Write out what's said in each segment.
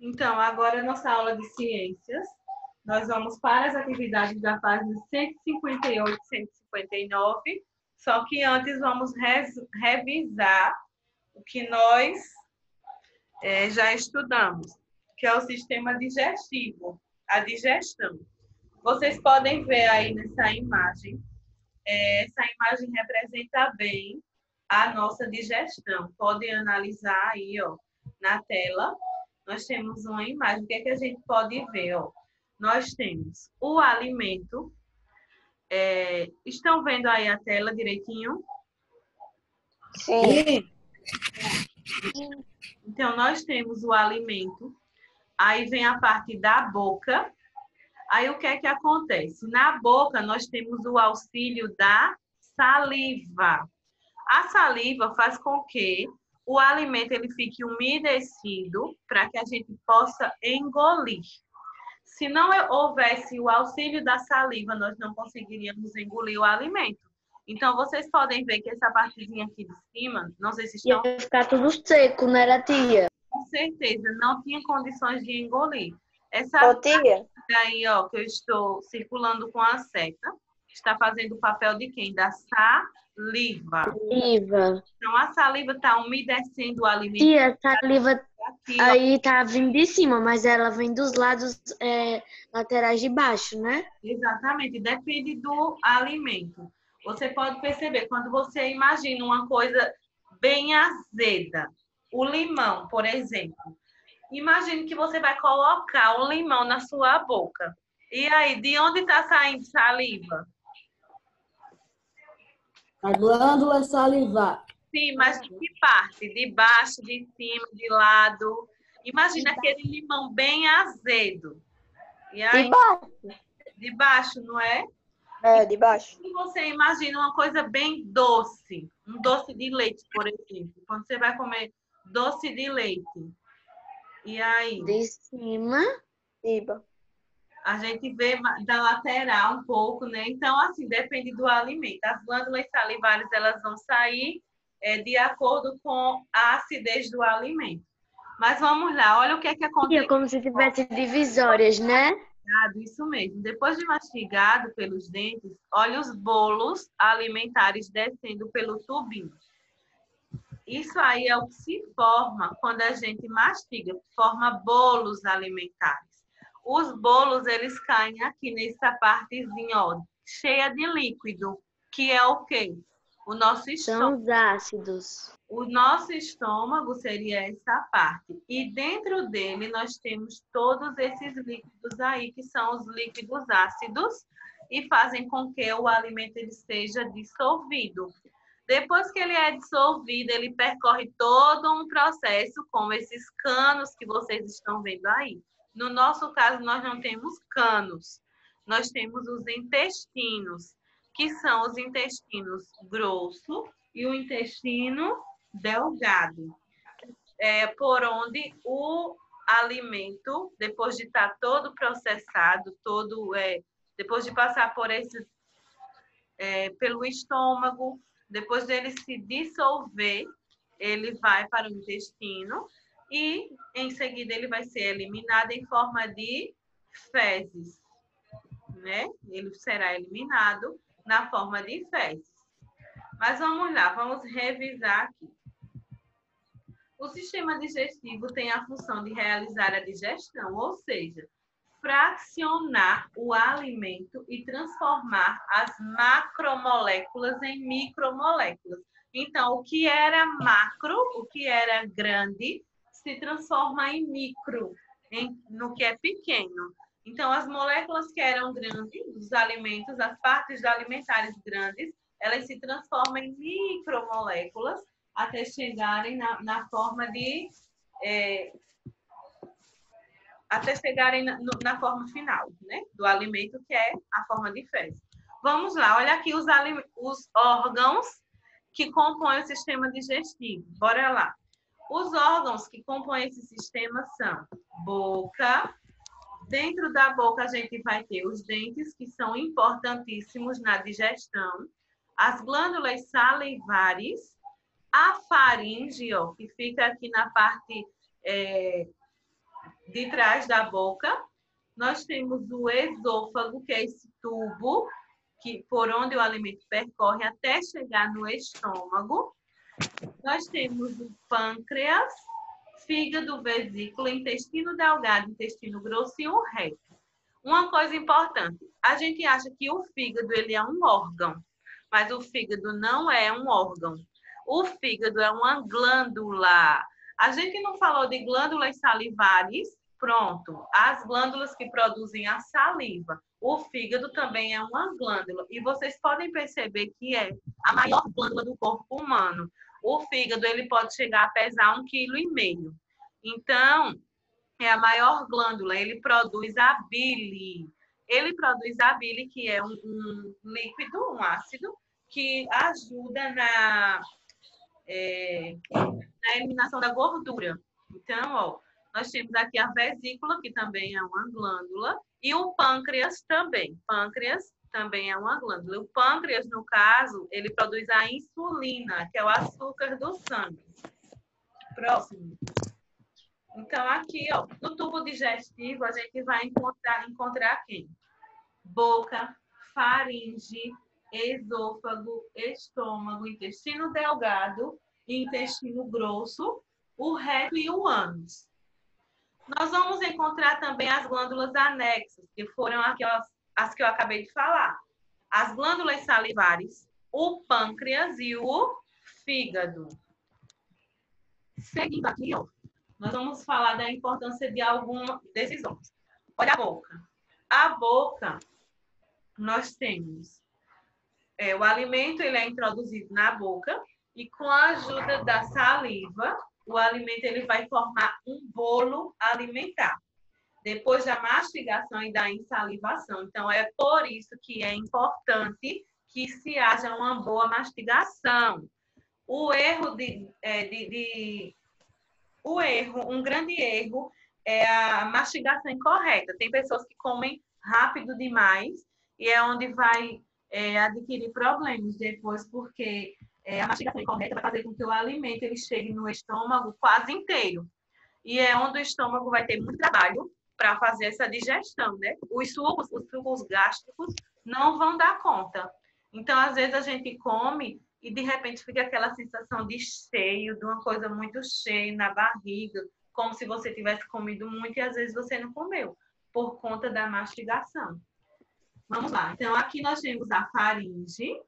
Então, agora nossa aula de ciências. Nós vamos para as atividades da página 158 e 159. Só que antes vamos revisar o que nós já estudamos, que é o sistema digestivo, a digestão. Vocês podem ver aí nessa imagem. Essa imagem representa bem a nossa digestão. Podem analisar aí, ó, na tela. Nós temos uma imagem. O que é que a gente pode ver, ó? Nós temos o alimento. Estão vendo aí a tela direitinho? Sim. Então, nós temos o alimento. Aí vem a parte da boca. Aí, o que é que acontece? Na boca, nós temos o auxílio da saliva. A saliva faz com que o alimento ele fique umedecido para que a gente possa engolir. Se não houvesse o auxílio da saliva, nós não conseguiríamos engolir o alimento. Então, vocês podem ver que essa partezinha aqui de cima, não sei se estão... Ia ficar tudo seco, não era, tia? Com certeza, não tinha condições de engolir. Essa Tia? aí, ó, que eu estou circulando com a seta, está fazendo o papel de quem? Da saliva. Saliva. Então, a saliva está umedecendo o alimento. Tia, a saliva Aqui, aí tá vindo de cima, mas ela vem dos lados laterais de baixo, né? Exatamente, depende do alimento. Você pode perceber, quando você imagina uma coisa bem azeda, o limão, por exemplo. Imagine que você vai colocar o limão na sua boca. E aí, de onde está saindo saliva? A glândula salivar. Sim, mas de que parte? De baixo, de cima, de lado? Imagina aquele limão bem azedo. E aí, De baixo. de baixo, não é? É, de baixo. E você imagina uma coisa bem doce, um doce de leite, por exemplo. Quando você vai comer doce de leite. E aí? De cima. Iba. A gente vê da lateral um pouco, né? Então, assim, depende do alimento. As glândulas salivares, elas vão sair de acordo com a acidez do alimento. Mas vamos lá, olha o que é que acontece. É como se tivesse divisórias, né? Isso mesmo. Depois de mastigado pelos dentes, olha os bolos alimentares descendo pelo tubinho. Isso aí é o que se forma quando a gente mastiga, forma bolos alimentares. Os bolos, eles caem aqui nessa partezinha, ó, cheia de líquido, que é o quê? O nosso estômago. São os ácidos. O nosso estômago seria essa parte. E dentro dele nós temos todos esses líquidos aí, que são os líquidos ácidos, e fazem com que o alimento ele seja dissolvido. Depois que ele é dissolvido, ele percorre todo um processo, como esses canos que vocês estão vendo aí. No nosso caso, nós não temos canos. Nós temos os intestinos, que são os intestinos grosso e o intestino delgado. Por onde o alimento, depois de estar todo processado, depois de passar por pelo estômago, depois dele se dissolver, ele vai para o intestino e, em seguida, ele vai ser eliminado em forma de fezes, né? Ele será eliminado na forma de fezes. Mas vamos lá, vamos revisar aqui. O sistema digestivo tem a função de realizar a digestão, ou seja, fracionar o alimento e transformar as macromoléculas em micromoléculas. Então, o que era macro, o que era grande, se transforma em micro, no que é pequeno. Então, as moléculas que eram grandes, os alimentos, as partes alimentares grandes, elas se transformam em micromoléculas até chegarem na forma de... até chegarem na forma final, né? Do alimento, que é a forma de fezes. Vamos lá, olha aqui os órgãos que compõem o sistema digestivo. Bora lá. Os órgãos que compõem esse sistema são boca. Dentro da boca, a gente vai ter os dentes, que são importantíssimos na digestão. As glândulas salivares. A faringe, ó, que fica aqui na parte de trás da boca. Nós temos o esôfago, que é esse tubo por onde o alimento percorre até chegar no estômago. Nós temos o pâncreas, fígado, vesícula, intestino delgado, intestino grosso e o reto. Uma coisa importante, a gente acha que o fígado ele é um órgão, mas o fígado não é um órgão. O fígado é uma glândula. A gente não falou de glândulas salivares? Pronto, as glândulas que produzem a saliva. O fígado também é uma glândula. E vocês podem perceber que é a maior glândula do corpo humano. O fígado ele pode chegar a pesar 1,5 kg. Então, é a maior glândula. Ele produz a bile. Ele produz a bile, que é um líquido, um ácido, que ajuda na eliminação da gordura. Então, ó, nós temos aqui a vesícula, que também é uma glândula, e o pâncreas também. Pâncreas também é uma glândula. O pâncreas, no caso, ele produz a insulina, que é o açúcar do sangue. Próximo. Então, aqui, ó, no tubo digestivo, a gente vai encontrar quem? Boca, faringe, esôfago, estômago, intestino delgado, intestino grosso, o reto e o ânus. Nós vamos encontrar também as glândulas anexas, que foram as que eu acabei de falar. As glândulas salivares, o pâncreas e o fígado. Seguindo aqui, ó, nós vamos falar da importância de algum desses órgãos. Olha a boca. A boca, nós temos o alimento, ele é introduzido na boca e com a ajuda da saliva, o alimento ele vai formar um bolo alimentar. Depois da mastigação e da insalivação. Então, é por isso que é importante que se haja uma boa mastigação. Um grande erro é a mastigação incorreta. Tem pessoas que comem rápido demais e é onde vai adquirir problemas depois, porque a mastigação incorreta vai fazer com que o alimento ele chegue no estômago quase inteiro. E é onde o estômago vai ter muito trabalho para fazer essa digestão, né? Os sucos gástricos não vão dar conta. Então, às vezes, a gente come e, de repente, fica aquela sensação de cheio, de uma coisa muito cheia na barriga, como se você tivesse comido muito e, às vezes, você não comeu, por conta da mastigação. Vamos lá. Então, aqui nós temos a faringe.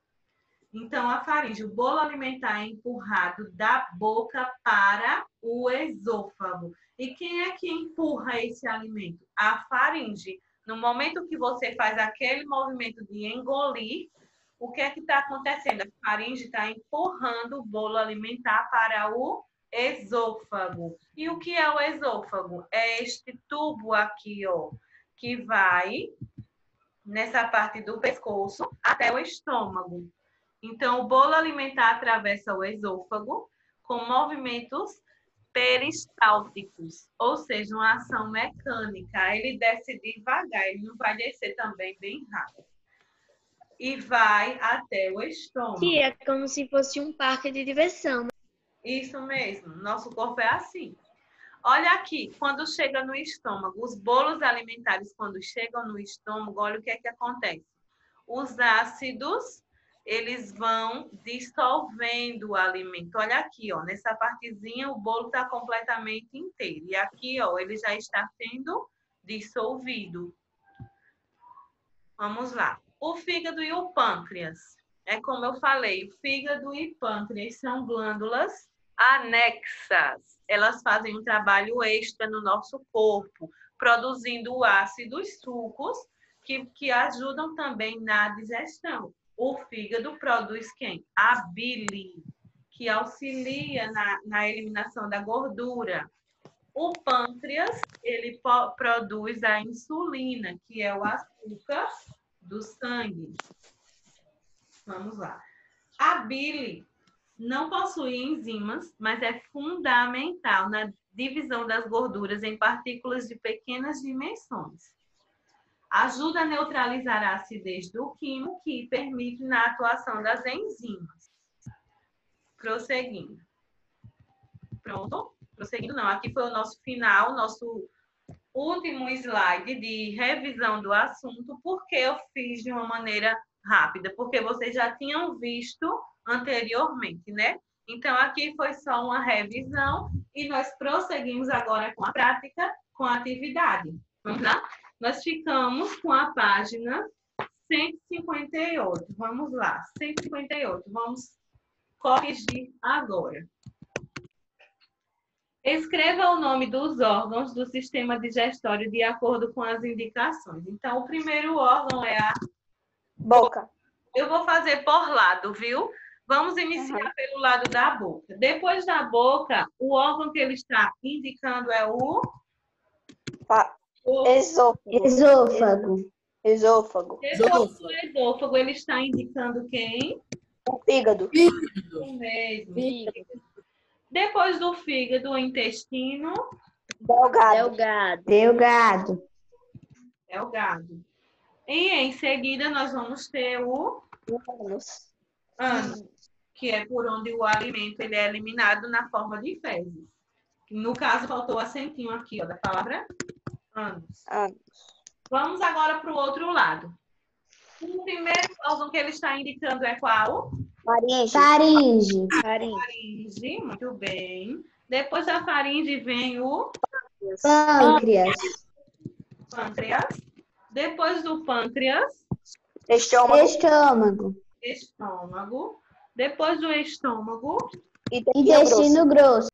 Então, a faringe, o bolo alimentar é empurrado da boca para o esôfago. E quem é que empurra esse alimento? A faringe. No momento que você faz aquele movimento de engolir, o que é que está acontecendo? A faringe está empurrando o bolo alimentar para o esôfago. E o que é o esôfago? É este tubo aqui, ó, que vai nessa parte do pescoço até o estômago. Então, o bolo alimentar atravessa o esôfago com movimentos peristálticos, ou seja, uma ação mecânica. Ele desce devagar, ele não vai descer também bem rápido. E vai até o estômago. Que é como se fosse um parque de diversão. Isso mesmo, nosso corpo é assim. Olha aqui, quando chega no estômago, os bolos alimentares, quando chegam no estômago, olha o que é que acontece. Os ácidos, eles vão dissolvendo o alimento. Olha aqui, ó, nessa partezinha o bolo está completamente inteiro. E aqui, ó, ele já está sendo dissolvido. Vamos lá. O fígado e o pâncreas. É como eu falei, o fígado e pâncreas são glândulas anexas. Elas fazem um trabalho extra no nosso corpo, produzindo ácidos, sucos, que ajudam também na digestão. O fígado produz quem? A bile, que auxilia na eliminação da gordura. O pâncreas, ele produz a insulina, que é o açúcar do sangue. Vamos lá. A bile não possui enzimas, mas é fundamental na divisão das gorduras em partículas de pequenas dimensões. Ajuda a neutralizar a acidez do quimo, que permite na atuação das enzimas. Prosseguindo. Pronto? Prosseguindo não, aqui foi o nosso final, nosso último slide de revisão do assunto, porque eu fiz de uma maneira rápida, porque vocês já tinham visto anteriormente, né? Então, aqui foi só uma revisão e nós prosseguimos agora com a prática, com a atividade. Vamos lá? Nós ficamos com a página 158. Vamos lá, 158. Vamos corrigir agora. Escreva o nome dos órgãos do sistema digestório de acordo com as indicações. Então, o primeiro órgão é a Boca. Eu vou fazer por lado, viu? Vamos iniciar pelo lado da boca. Depois da boca, o órgão que ele está indicando é o Esôfago. Esôfago. Esôfago. Depois do esôfago, ele está indicando quem? O fígado. O mesmo. Depois do fígado, o intestino Delgado. Delgado. é o gado. E em seguida, nós vamos ter o Ânus. ânus, que é por onde o alimento ele é eliminado na forma de fezes. No caso, faltou o acentinho aqui, ó, da palavra ânus. Vamos agora para o outro lado. O primeiro órgão que ele está indicando é qual? Faringe. Faringe, muito bem. Depois da faringe vem o Pâncreas. pâncreas. Depois do pâncreas, Estômago. estômago. Depois do estômago, Intestino grosso.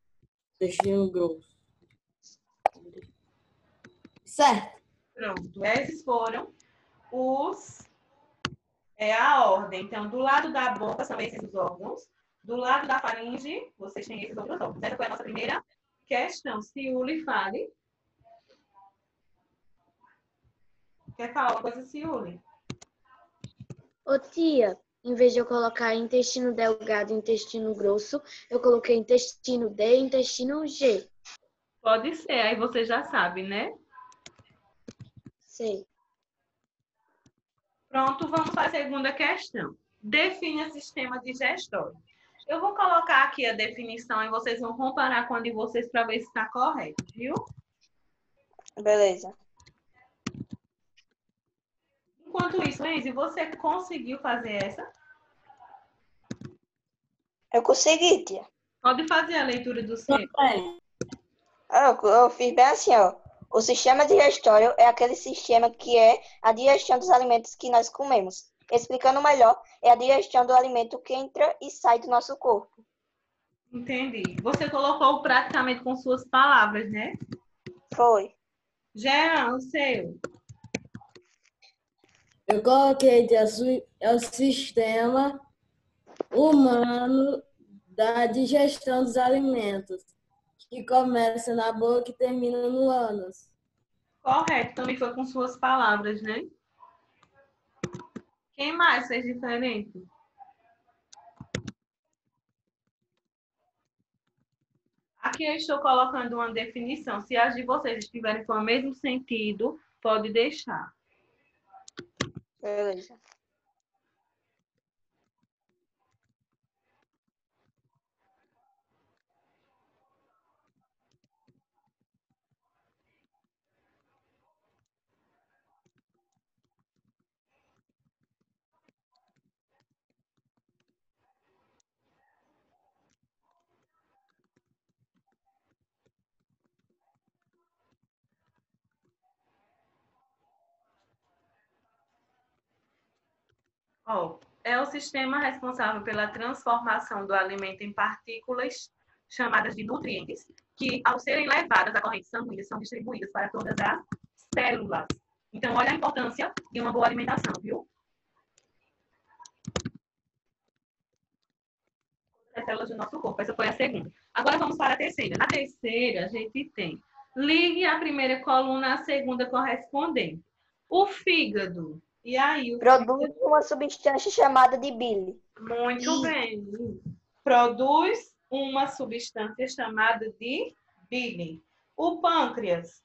Intestino grosso. Certo. pronto. Esses foram a ordem. Então, do lado da boca são esses os órgãos. Do lado da faringe, vocês têm esses outros órgãos. Essa foi a nossa primeira questão. Ciuli, fale. Quer falar uma coisa, Ciuli? Ô tia, em vez de eu colocar intestino delgado e intestino grosso, eu coloquei intestino D e intestino G. Pode ser, aí você já sabe, né? Sei. Pronto, vamos para a segunda questão. Defina sistema digestório. Eu vou colocar aqui a definição e vocês vão comparar com a de vocês para ver se está correto, viu? Beleza. Enquanto isso, Enzi, você conseguiu fazer essa? Eu consegui, tia. Pode fazer a leitura do seu. Também. Eu fiz bem assim, ó. O sistema digestório é aquele sistema que é a digestão dos alimentos que nós comemos. Explicando melhor, é a digestão do alimento que entra e sai do nosso corpo. Entendi. Você colocou praticamente com suas palavras, né? Foi. Jean, o seu. Eu coloquei que é o sistema humano da digestão dos alimentos, que começa na boca e termina no ânus. Correto, também foi com suas palavras, né? Quem mais fez diferente? Aqui eu estou colocando uma definição. Se as de vocês estiverem com o mesmo sentido, pode deixar. Beleza. Ó, é o sistema responsável pela transformação do alimento em partículas chamadas de nutrientes, que, ao serem levadas à corrente sanguínea, são distribuídas para todas as células. Então, olha a importância de uma boa alimentação, viu? As células do nosso corpo. Essa foi a segunda. Agora vamos para a terceira. Na terceira, a gente tem ligue a primeira coluna à segunda correspondente. O fígado. E aí? Produz uma substância chamada de bile. Muito bem. Produz uma substância chamada de bile. O pâncreas.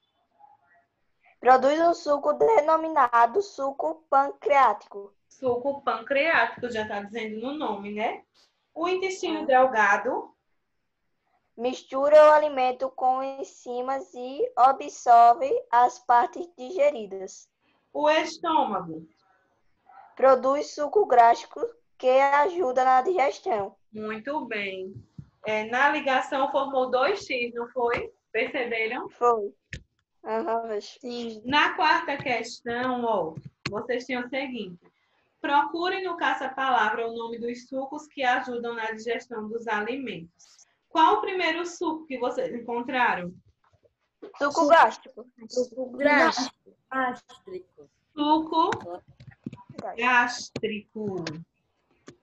Produz um suco denominado suco pancreático. Suco pancreático, já está dizendo no nome, né? O intestino delgado. Mistura o alimento com enzimas e absorve as partes digeridas. O estômago. Produz suco gástrico que ajuda na digestão. Muito bem. Na ligação formou 2x, não foi? Perceberam? Foi. Aham, Sim. Na quarta questão, ó, vocês tinham o seguinte. Procurem no caça-palavra o nome dos sucos que ajudam na digestão dos alimentos. Qual o primeiro suco que vocês encontraram? Suco gástrico. Suco gástrico. Gástrico. Suco gástrico.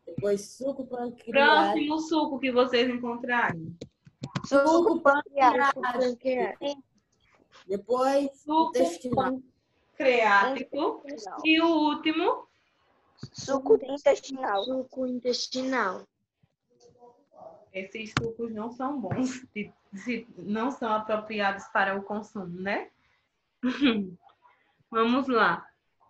Depois suco pancreático. Próximo suco que vocês encontraram? Suco pancreático. pancreático. Depois Suco intestinal. pancreático. E o último? Suco intestinal. Suco intestinal. Esses sucos não são bons, não são apropriados para o consumo, né? Vamos lá.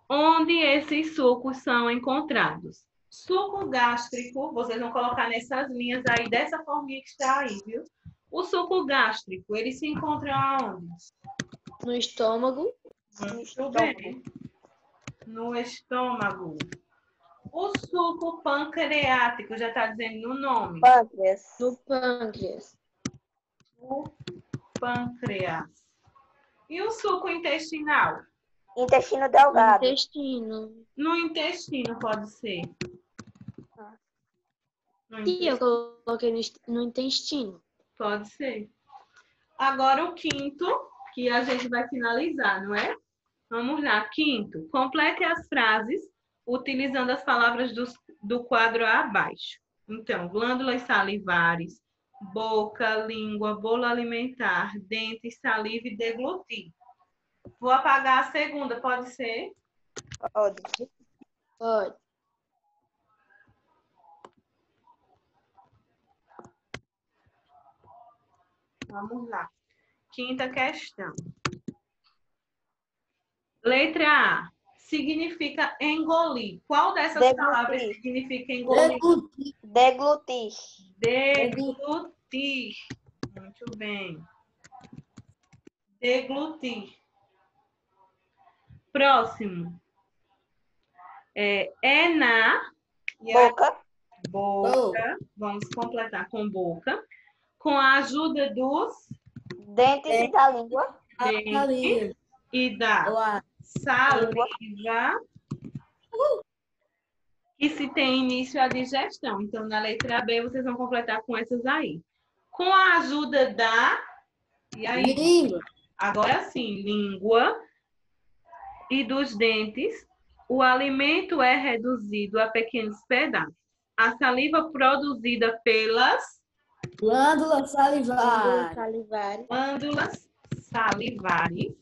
Onde esses sucos são encontrados? Suco gástrico, vocês vão colocar nessas linhas aí, dessa forminha que está aí, viu? O suco gástrico, ele se encontra aonde? No estômago. Muito bem. No estômago. O suco pancreático, já está dizendo no nome. Pâncreas. No pâncreas. O pâncreas. E o suco intestinal? Intestino No delgado. intestino. No intestino pode ser. No E eu intestino, coloquei no intestino. pode ser. Agora o quinto, que a gente vai finalizar, não é? Vamos lá. Quinto, complete as frases utilizando as palavras do quadro abaixo. Então, glândulas salivares, boca, língua, bolo alimentar, dentes, saliva e deglutir. Vou apagar a segunda, pode ser? Pode. Pode. Vamos lá. Quinta questão. Letra A. Significa engolir. Qual dessas Deglutir. palavras significa engolir? Deglutir. Deglutir. Muito bem. Deglutir. Próximo. É na e a Boca. boca. Vamos completar com boca. Com a ajuda dos Dentes e da língua. dentes e da saliva que se tem início à digestão. Então, na letra B, vocês vão completar com essas aí. Com a ajuda da... E aí? Língua. Agora sim, língua e dos dentes, o alimento é reduzido a pequenos pedaços. A saliva produzida pelas Glândulas salivares. Salivares. glândulas salivares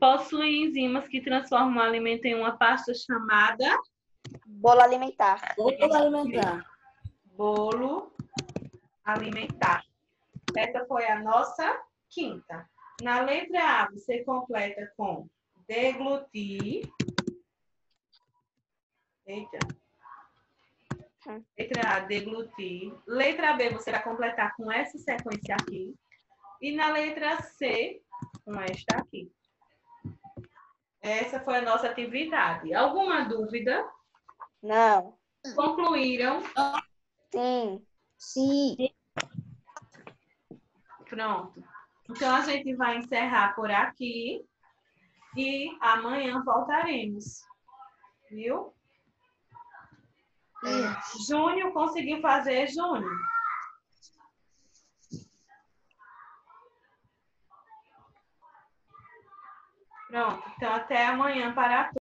possuem enzimas que transformam o alimento em uma pasta chamada Bolo alimentar. Bolo alimentar. bolo alimentar. Essa foi a nossa quinta. Na letra A, você completa com deglutir. Eita. Letra A, deglutir. Letra B, você vai completar com essa sequência aqui. E na letra C, com esta aqui. Essa foi a nossa atividade. Alguma dúvida? Não. Concluíram? Sim. Sim. Pronto. Então, a gente vai encerrar por aqui e amanhã voltaremos. Viu? Júnior conseguiu fazer, Júnior? Pronto. Então, até amanhã para todos.